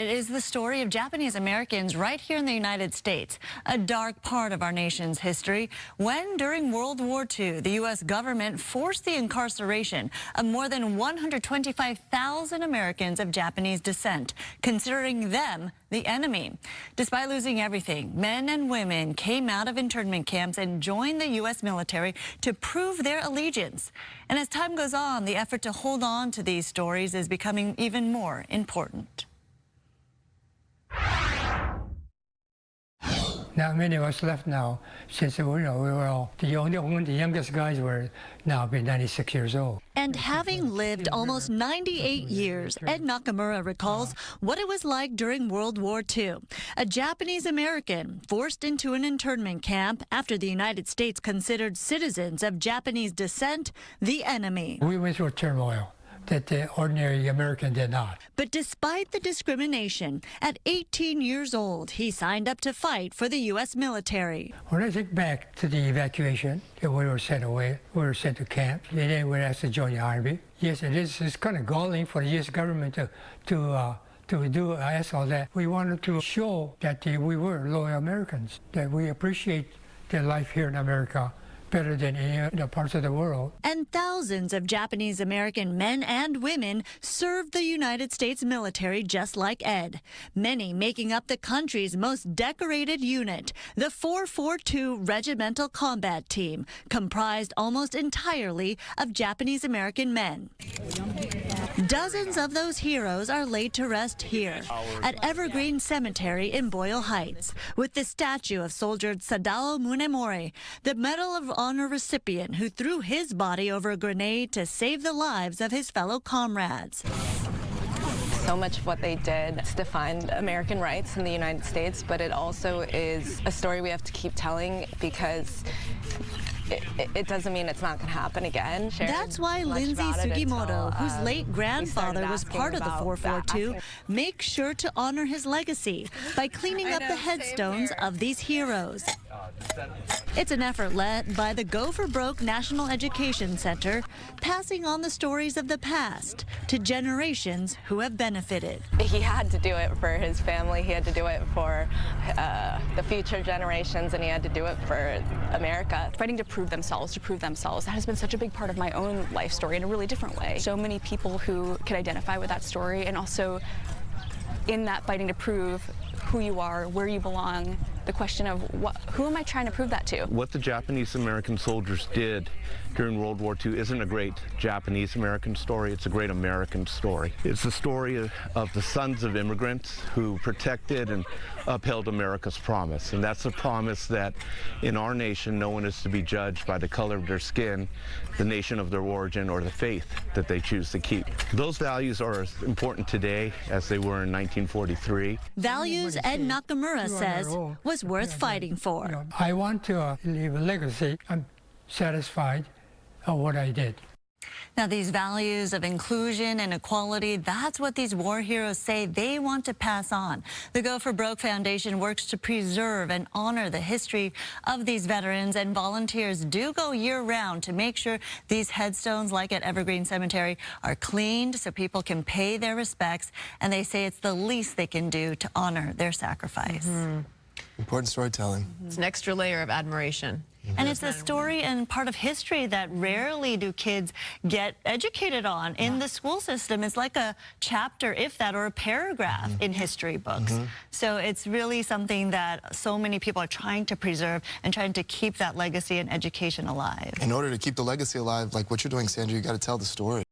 It is the story of Japanese Americans right here in the United States, a dark part of our nation's history, when during World War II, the U.S. government forced the incarceration of more than 125,000 Americans of Japanese descent, considering them the enemy. Despite losing everything, men and women came out of internment camps and joined the U.S. military to prove their allegiance. And as time goes on, the effort to hold on to these stories is becoming even more important. Not many of us left now, since we were all the youngest guys were now been 96 years old. And having lived almost 98 years, Ed Nakamura recalls what it was like during World War II. A Japanese American forced into an internment camp after the United States considered citizens of Japanese descent the enemy. We went through turmoil that the ordinary American did not. But despite the discrimination, at 18 years old, he signed up to fight for the U.S. military. When I think back to the evacuation, we were sent away, we were sent to camp, and then we were asked to join the Army. Yes, it's kind of galling for the U.S. government to ask all that. We wanted to show that we were loyal Americans, that we appreciate their life here in America better than any other parts of the world. And thousands of Japanese American men and women served the United States military just like Ed, many making up the country's most decorated unit, the 442 Regimental Combat Team, comprised almost entirely of Japanese American men. Dozens of those heroes are laid to rest here at Evergreen Cemetery in Boyle Heights, with the statue of soldier Sadao Munemori, the Medal of Honor recipient who threw his body over a grenade to save the lives of his fellow comrades. So much of what they did defined American rights in the United States, but it also is a story we have to keep telling because it doesn't mean it's not going to happen again. That's why Lindsay Sugimoto, whose late grandfather was part of the 442, makes sure to honor his legacy by cleaning up the headstones of these heroes. It's an effort led by the Go for Broke National Education Center, passing on the stories of the past to generations who have benefited. He had to do it for his family, he had to do it for the future generations, and he had to do it for America. Fighting to prove themselves, that has been such a big part of my own life story in a really different way. So many people who can identify with that story, and also in that fighting to prove who you are, where you belong, the question of who am I trying to prove that to? What the Japanese American soldiers did during World War II isn't a great Japanese American story, it's a great American story. It's the story of the sons of immigrants who protected and upheld America's promise. And that's the promise that in our nation, no one is to be judged by the color of their skin, the nation of their origin, or the faith that they choose to keep. Those values are as important today as they were in 1943. Values Ed Nakamura says was worth fighting for. I want to leave a legacy. I'm satisfied of what I did. Now, these values of inclusion and equality, that's what these war heroes say they want to pass on. The Go for Broke Foundation works to preserve and honor the history of these veterans, and volunteers do go year-round to make sure these headstones, like at Evergreen Cemetery, are cleaned so people can pay their respects, and they say it's the least they can do to honor their sacrifice. Important storytelling. It's an extra layer of admiration. And it's a story and part of history that rarely do kids get educated on in the school system. It's like a chapter, if that, or a paragraph in history books. So it's really something that so many people are trying to preserve and trying to keep that legacy and education alive. In order to keep the legacy alive, like what you're doing, Sandra, you got to tell the story.